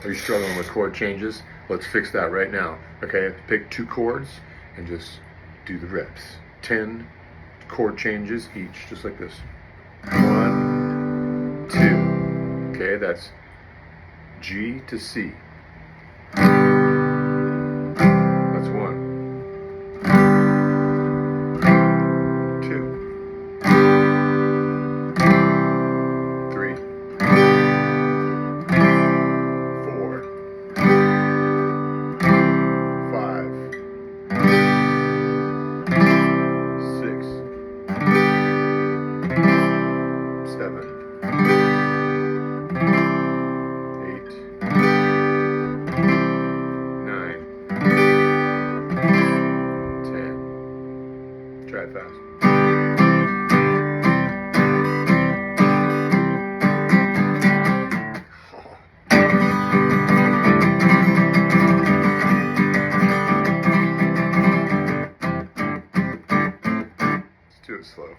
Are you struggling with chord changes? Let's fix that right now. Okay, pick 2 chords and just do the reps. 10 chord changes each, just like this. 1, 2. Okay, that's G to C. That's 1. 2. 3. 4. 5. 6. 7. 8. 9. 10. Try it fast. Let's do it slow.